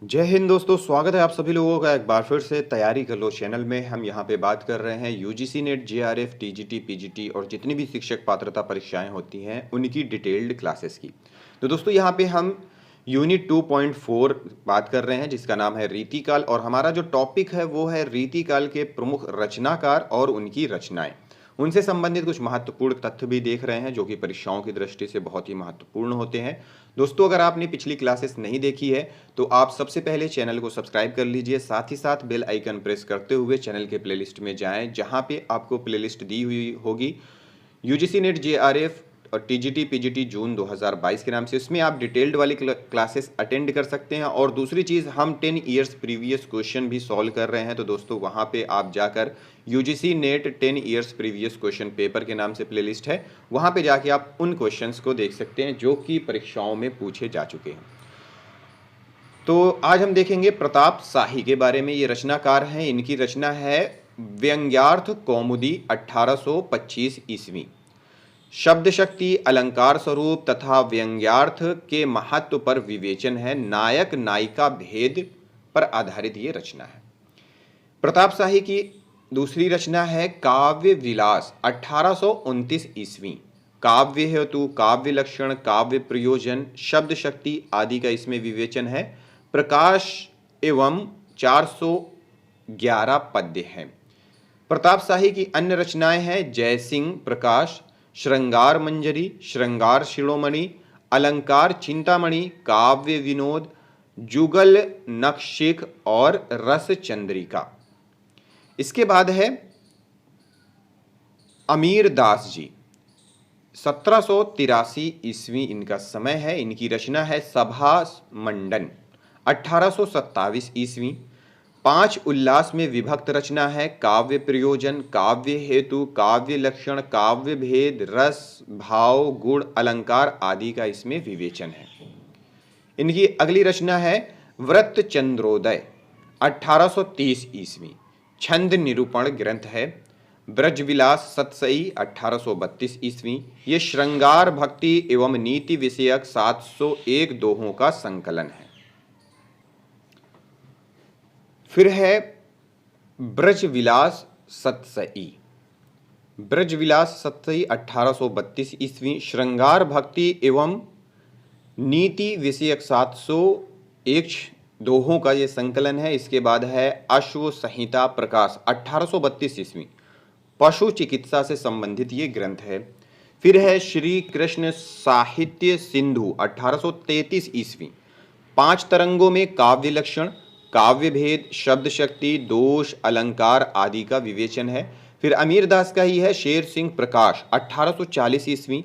जय हिंद दोस्तों, स्वागत है आप सभी लोगों का एक बार फिर से तैयारी कर लो चैनल में। हम यहाँ पे बात कर रहे हैं UGC net, JRF, TGT, PGT और जितनी भी शिक्षक पात्रता परीक्षाएं होती हैं उनकी डिटेल्ड क्लासेस की। तो दोस्तों यहाँ पे हम यूनिट 2.4 बात कर रहे हैं जिसका नाम है रीतिकाल, और हमारा जो टॉपिक है वो है रीतिकाल के प्रमुख रचनाकार और उनकी रचनाएं। उनसे संबंधित कुछ महत्वपूर्ण तथ्य भी देख रहे हैं जो कि परीक्षाओं की दृष्टि से बहुत ही महत्वपूर्ण होते हैं। दोस्तों अगर आपने पिछली क्लासेस नहीं देखी है तो आप सबसे पहले चैनल को सब्सक्राइब कर लीजिए, साथ ही साथ बेल आइकन प्रेस करते हुए चैनल के प्लेलिस्ट में जाएं जहां पे आपको प्लेलिस्ट दी हुई होगी यूजीसी नेट, जेआरएफ और टीजीटी पीजीटी जून 2022 के नाम से। इसमें आप डिटेल्ड वाली क्लासेस अटेंड कर सकते हैं। और दूसरी चीज़, हम 10 ईयर्स प्रीवियस क्वेश्चन भी सॉल्व कर रहे हैं, तो दोस्तों वहाँ पे आप जाकर UGC net 10 years previous question paper के नाम से प्लेलिस्ट है, वहाँ पे जाके आप उन क्वेश्चंस को देख सकते हैं जो कि परीक्षाओं में पूछे जा चुके हैं। तो आज हम देखेंगे प्रताप शाही के बारे में। ये रचनाकार हैं, इनकी रचना है व्यंग्यार्थ कौमुदी 1825 ईस्वी। शब्द शक्ति, अलंकार स्वरूप तथा व्यंग्यार्थ के महत्व पर विवेचन है। नायक नायिका भेद पर आधारित ये रचना है। प्रताप शाही की दूसरी रचना है काव्य विलास 1829 ईस्वी। काव्य हेतु, काव्य लक्षण, काव्य प्रयोजन, शब्द शक्ति आदि का इसमें विवेचन है। प्रकाश एवं 411 पद्य हैं। प्रताप शाही की अन्य रचनाएं हैं जयसिंह प्रकाश, श्रृंगार मंजरी, श्रृंगार शिरोमणि, अलंकार चिंतामणि, काव्य विनोद, जुगल नखशिख और रस चंद्रिका। इसके बाद है अमीर दास जी, 1783 ईस्वी इनका समय है। इनकी रचना है सभा मंडन 1827 ईस्वी। 5 उल्लास में विभक्त रचना है। काव्य प्रयोजन, काव्य हेतु, काव्य लक्षण, काव्य भेद, रस, भाव, गुण, अलंकार आदि का इसमें विवेचन है। इनकी अगली रचना है व्रत चंद्रोदय 1830 ईस्वी। छंद निरूपण ग्रंथ है। ब्रजविलास सतसई 1832 ईस्वी। ये श्रृंगार भक्ति एवं नीति विषयक 701 दोहों का संकलन है। फिर है ब्रजविलास सतसई। ब्रजविलास सतसई 1832 ईस्वी। श्रृंगार भक्ति एवं नीति विषयक 701 दोहों का ये संकलन है। इसके बाद है अश्व संहिता प्रकाश 1832 ईस्वी। पशु चिकित्सा से संबंधित ये ग्रंथ है। फिर है श्री कृष्ण साहित्य सिंधु 1833 ईस्वी। 5 तरंगों में काव्य लक्षण, काव्य भेद, शब्द शक्ति, दोष, अलंकार आदि का विवेचन है। फिर अमीरदास का ही है शेर सिंह प्रकाश 1840 ईस्वी।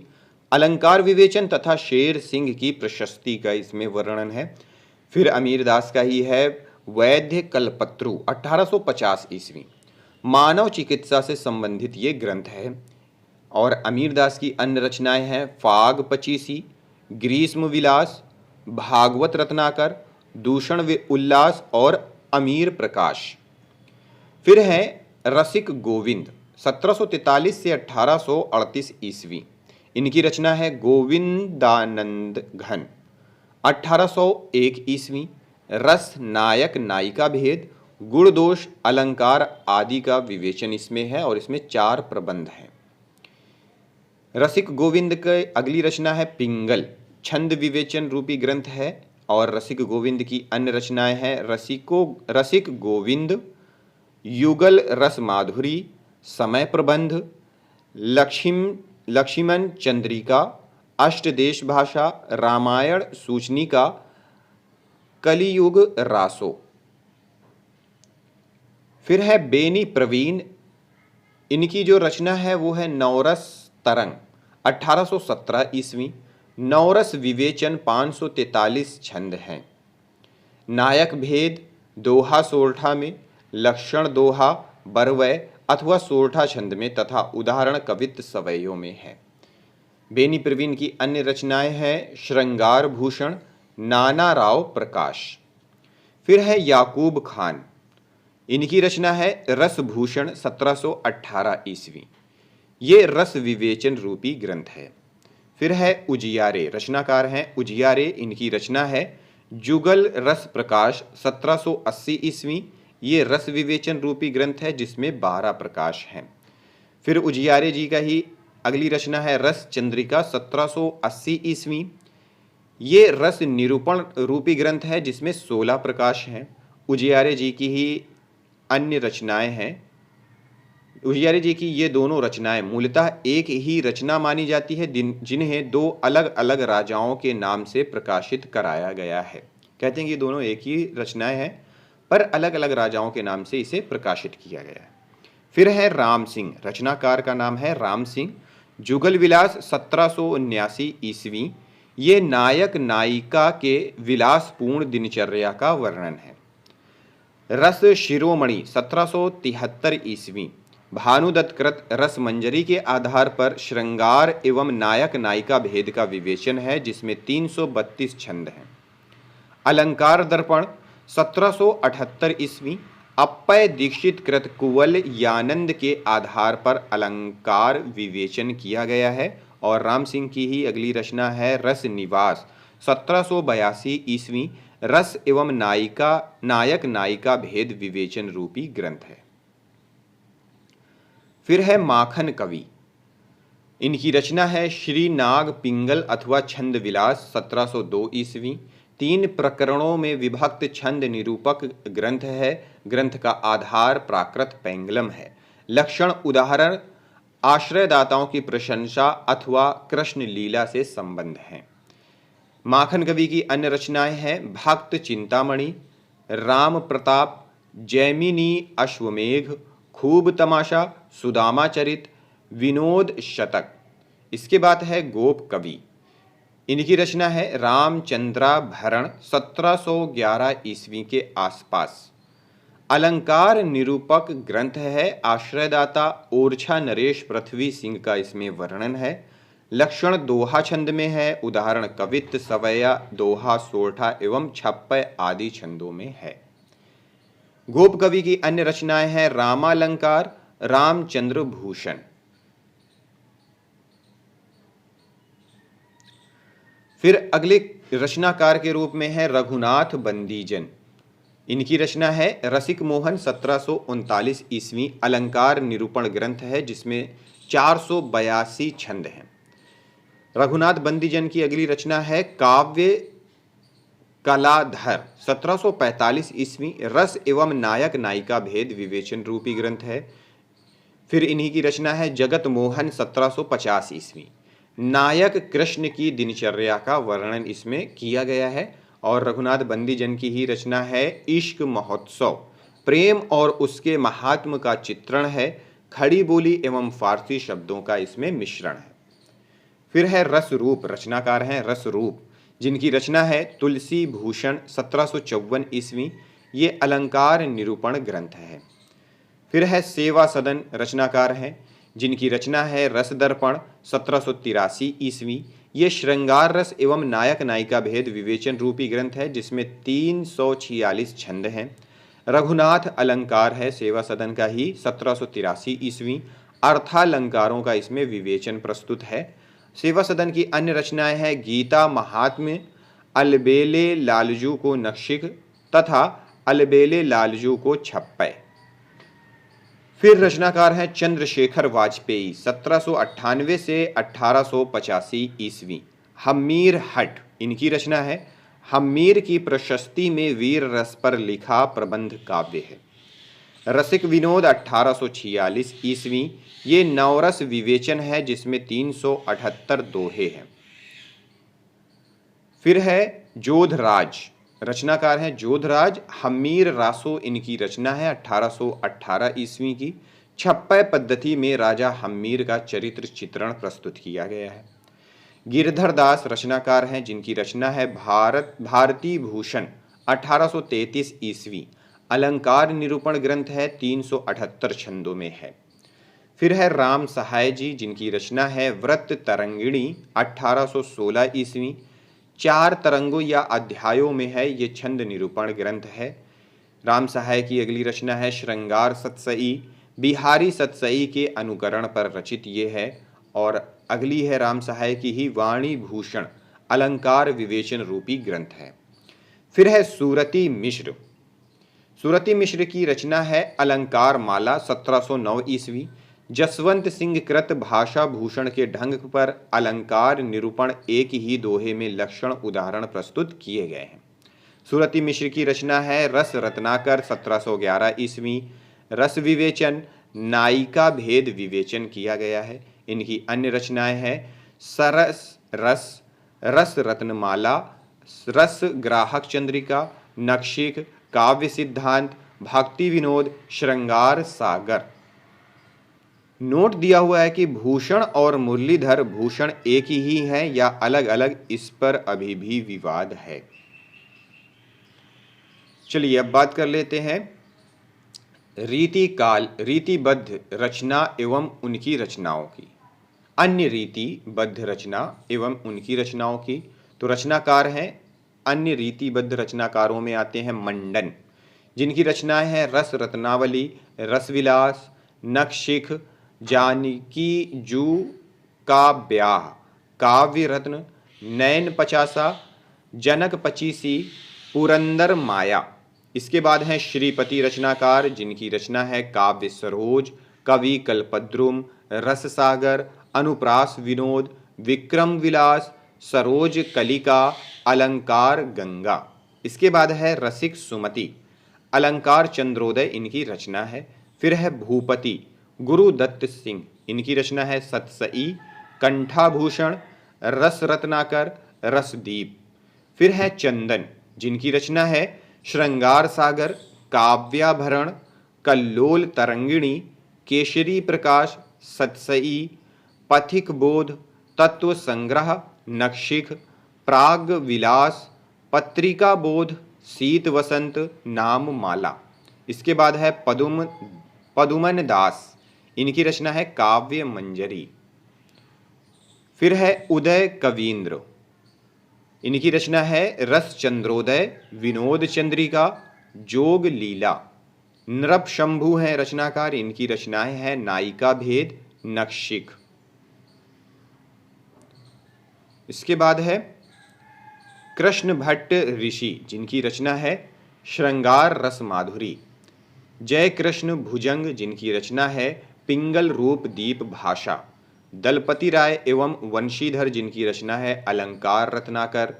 अलंकार विवेचन तथा शेर सिंह की प्रशस्ति का इसमें वर्णन है। फिर अमीरदास का ही है वैद्य कल्पत्रु 1850 ईस्वी। मानव चिकित्सा से संबंधित ये ग्रंथ है। और अमीरदास की अन्य रचनाएं हैं फाग पचीसी, ग्रीष्म विलास, भागवत रत्नाकर, दूषण उल्लास और अमीर प्रकाश। फिर है रसिक गोविंद 1743 से 1838 ईस्वी। इनकी रचना है गोविंदानंद घन 1801 ईस्वी। रस, नायक नायिका भेद, गुण दोष, अलंकार आदि का विवेचन इसमें है और इसमें 4 प्रबंध हैं। रसिक गोविंद के अगली रचना है पिंगल, छंद विवेचन रूपी ग्रंथ है। और रसिक गोविंद की अन्य रचनाएं हैं रसिक गोविंद, युगल रस माधुरी, समय प्रबंध, लक्ष्मण चंद्रिका, अष्टदेश भाषा, रामायण सूचनिका, कलियुग रासो। फिर है बेनी प्रवीण। इनकी जो रचना है वो है नवरस तरंग 1817 ईस्वी। नवरस विवेचन 543 छंद हैं। नायक भेद दोहा सोरठा में, लक्षण दोहा बरवय अथवा सोरठा छंद में तथा उदाहरण कवित्त सवैयों में है। बेनी प्रवीण की अन्य रचनाएं हैं श्रृंगार भूषण, नाना राव प्रकाश। फिर है याकूब खान। इनकी रचना है रसभूषण 1718 ईस्वी। ये रस विवेचन रूपी ग्रंथ है। फिर है उजियारे, रचनाकार हैं उजियारे। इनकी रचना है जुगल रस प्रकाश 1780 ईस्वी, ये रस विवेचन रूपी ग्रंथ है जिसमें 12 प्रकाश हैं। फिर उजियारे जी का ही अगली रचना है रस चंद्रिका 1780 ईस्वी, ये रस निरूपण रूपी ग्रंथ है जिसमें 16 प्रकाश हैं। उजियारे जी की ही अन्य रचनाएं हैं। उजियारे जी की ये दोनों रचनाएं मूलतः एक ही रचना मानी जाती है जिन्हें दो अलग अलग राजाओं के नाम से प्रकाशित कराया गया है। कहते हैं कि ये दोनों एक ही रचनाएं हैं पर अलग अलग राजाओं के नाम से इसे प्रकाशित किया गया है। फिर है राम सिंह, रचनाकार का नाम है राम सिंह। जुगल विलास 1779 ईस्वी, ये नायक नायिका के विलासपूर्ण दिनचर्या का वर्णन है। रस शिरोमणि 1773 ईस्वी, भानुदत्त कृत रस मंजरी के आधार पर श्रृंगार एवं नायक नायिका भेद का विवेचन है जिसमें 332 छंद हैं। अलंकार दर्पण 1778 ईस्वी, अप्पय दीक्षित कृत कुवल यानंद के आधार पर अलंकार विवेचन किया गया है। और राम सिंह की ही अगली रचना है रस निवास 1782 ईस्वी, रस एवं नायक नायिका भेद विवेचन रूपी ग्रंथ है। फिर है माखन कवि, इनकी रचना है श्री नाग पिंगल अथवा छंद विलास 1702 ईस्वी, 3 प्रकरणों में विभक्त छंद निरूपक ग्रंथ है। ग्रंथ का आधार प्राकृत पेंगलम है। लक्षण उदाहरण आश्रयदाताओं की प्रशंसा अथवा कृष्ण लीला से संबंध है। माखन कवि की अन्य रचनाएं हैं भक्त चिंतामणि, राम प्रताप, जैमिनी अश्वमेघ, खूब तमाशा, सुदामा चरित, विनोद शतक। इसके बाद है गोप कवि, इनकी रचना है रामचंद्राभरण 1711 ईस्वी के आसपास। अलंकार निरूपक ग्रंथ है। आश्रयदाता ओरछा नरेश पृथ्वी सिंह का इसमें वर्णन है। लक्षण दोहा छंद में है। उदाहरण कवित्त, सवैया, दोहा, सोरठा एवं छप्पय आदि छंदों में है। गोप कवि की अन्य रचनाएं हैं रामालंकार, रामचंद्र भूषण। फिर अगले रचनाकार के रूप में है रघुनाथ बंदीजन, इनकी रचना है रसिक मोहन 1739 ईस्वी, अलंकार निरूपण ग्रंथ है जिसमें 482 छंद हैं। रघुनाथ बंदीजन की अगली रचना है काव्य कलाधर 1745 ईस्वी, रस एवं नायक नायिका भेद विवेचन रूपी ग्रंथ है। फिर इन्हीं की रचना है जगत मोहन 1750 ईस्वी, नायक कृष्ण की दिनचर्या का वर्णन इसमें किया गया है। और रघुनाथ बंदीजन की ही रचना है इश्क महोत्सव, प्रेम और उसके महात्म का चित्रण है। खड़ी बोली एवं फारसी शब्दों का इसमें मिश्रण है। फिर है रसरूप, रचनाकार हैं रसरूप, जिनकी रचना है तुलसी भूषण 1754 ईस्वी, ये अलंकार निरूपण ग्रंथ है। फिर है सेवा सदन, रचनाकार हैं जिनकी रचना है रस दर्पण 1783 ईस्वी, ये श्रृंगार रस एवं नायक नायिका भेद विवेचन रूपी ग्रंथ है जिसमें 346 छंद हैं। रघुनाथ अलंकार है सेवा सदन का ही 1783 ईस्वी, अर्थालंकारों का इसमें विवेचन प्रस्तुत है। सेवा सदन की अन्य रचनाएं हैं गीता महात्म्य, अलबेले लालजू को नक्शिक तथा अलबेले लालजू को छप्पय। फिर रचनाकार हैं चंद्रशेखर वाजपेयी 1798 से 1885 ईस्वी, हम्मीर हट, इनकी रचना है हम्मीर की प्रशस्ति में वीर रस पर लिखा प्रबंध काव्य है। रसिक विनोद 1846 ईस्वी, ये नवरस विवेचन है जिसमें 378 दोहे हैं। फिर है जोधराज, रचनाकार हैं जोधराज, हम्मीर रासो इनकी रचना है 1818 ईस्वी की। छप्पय पद्धति में राजा हम्मीर का चरित्र चित्रण प्रस्तुत किया गया है। गिरधर दास रचनाकार हैं जिनकी रचना है भारती भूषण 1833 ईस्वी, अलंकार निरूपण ग्रंथ है, 378 छंदों में है। फिर है राम सहाय जी जिनकी रचना है व्रत तरंगिणी 1816 ईस्वी, 4 तरंगों या अध्यायों में है, ये छंद निरूपण ग्रंथ है। राम सहाय की अगली रचना है श्रृंगार सतसई, बिहारी सतसई के अनुकरण पर रचित ये है। और अगली है राम सहाय की ही वाणी भूषण, अलंकार विवेचन रूपी ग्रंथ है। फिर है सूरती मिश्र। सूरती मिश्र की रचना है अलंकार माला 1709 ईस्वी। जसवंत सिंह कृत भाषा भूषण के ढंग पर अलंकार निरूपण एक ही दोहे में लक्षण उदाहरण प्रस्तुत किए गए हैं। सूरती मिश्र की रचना है रस रत्नाकर 1711 ईस्वी। रस विवेचन, नायिका भेद विवेचन किया गया है। इनकी अन्य रचनाएं हैं सरस रस, रस रत्नमाला, रस ग्राहक चंद्रिका, नक्षिक, काव्य सिद्धांत, भक्ति विनोद, श्रृंगार सागर। नोट दिया हुआ है कि भूषण और मुरलीधर भूषण एक ही हैं या अलग अलग, इस पर अभी भी विवाद है। चलिए अब बात कर लेते हैं रीतिबद्ध रचना एवं उनकी रचनाओं की। अन्य रीतिबद्ध रचना एवं उनकी रचनाओं की। तो रचनाकार हैं, अन्य रीतिबद्ध रचनाकारों में आते हैं मंडन, जिनकी रचनाएं हैं रस रत्नावली, रसविलास, नखशिख, जानकी जू का ब्याह, काव्य रत्न, नैन पचासा, जनक पचीसी, पुरंदर माया। इसके बाद हैं श्रीपति रचनाकार, जिनकी रचना है काव्य सरोज, कवि कल्पद्रुम, रस सागर, अनुप्रास विनोद, विक्रम विलास, सरोज कलिका, अलंकार गंगा। इसके बाद है रसिक सुमति, अलंकार चंद्रोदय इनकी रचना है। फिर है भूपति गुरुदत्त सिंह, इनकी रचना है सतसई, कंठाभूषण, रस रत्नाकर, रसदीप। फिर है चंदन, जिनकी रचना है श्रृंगार सागर, काव्याभरण, कल्लोल तरंगिणी, केशरी प्रकाश, सतसई, पथिक बोध, तत्व संग्रह, नक्षिक, प्राग विलास, पत्रिका बोध, शीत वसंत, नाम माला। इसके बाद है पदुमन दास, इनकी रचना है काव्य मंजरी। फिर है उदय कवींद्र, इनकी रचना है रस चंद्रोदय, विनोद चंद्रिका, जोग लीला। नृप शंभु हैं रचनाकार, इनकी रचनाएं हैं नायिका भेद, नक्षिक। इसके बाद है कृष्ण भट्ट ऋषि, जिनकी रचना है श्रृंगार रस माधुरी। जय कृष्ण भुजंग, जिनकी रचना है पिंगल रूप दीप भाषा। दलपति राय एवं वंशीधर, जिनकी रचना है अलंकार रत्नाकर।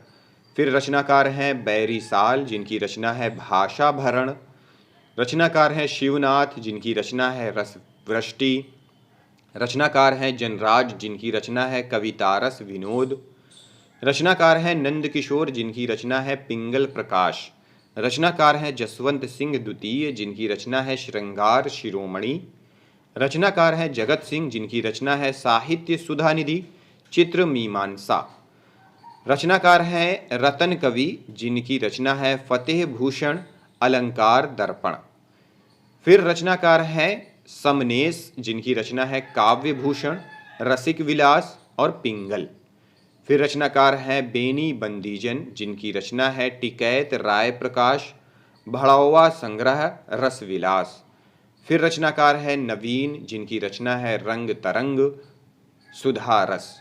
फिर रचनाकार हैं बैरी साल, जिनकी रचना है भाषा भरण। रचनाकार हैं शिवनाथ, जिनकी रचना है रस वृष्टि। रचनाकार हैं जनराज, जिनकी रचना है कवितारस विनोद। रचनाकार हैं नंद किशोर, जिनकी रचना है पिंगल प्रकाश। रचनाकार हैं जसवंत सिंह द्वितीय, जिनकी रचना है श्रृंगार शिरोमणि। रचनाकार हैं जगत सिंह, जिनकी रचना है साहित्य सुधानिधि, चित्र मीमांसा। रचनाकार हैं रतन कवि, जिनकी रचना है फतेह भूषण, अलंकार दर्पण। फिर रचनाकार हैं समनेश, जिनकी रचना है काव्य भूषण, रसिक विलास और पिंगल। फिर रचनाकार हैं बेनी बंदीजन, जिनकी रचना है टिकैत राय प्रकाश, भड़ौवा संग्रह, रस विलास। फिर रचनाकार है नवीन, जिनकी रचना है रंग तरंग, सुधा रस।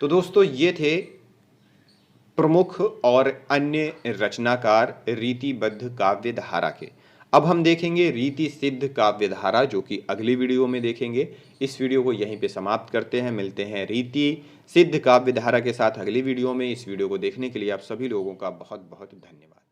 तो दोस्तों ये थे प्रमुख और अन्य रचनाकार रीतिबद्ध काव्य धारा के। अब हम देखेंगे रीति सिद्ध काव्य धारा, जो कि अगली वीडियो में देखेंगे। इस वीडियो को यहीं पे समाप्त करते हैं, मिलते हैं रीति सिद्ध काव्य धारा के साथ अगली वीडियो में। इस वीडियो को देखने के लिए आप सभी लोगों का बहुत बहुत धन्यवाद।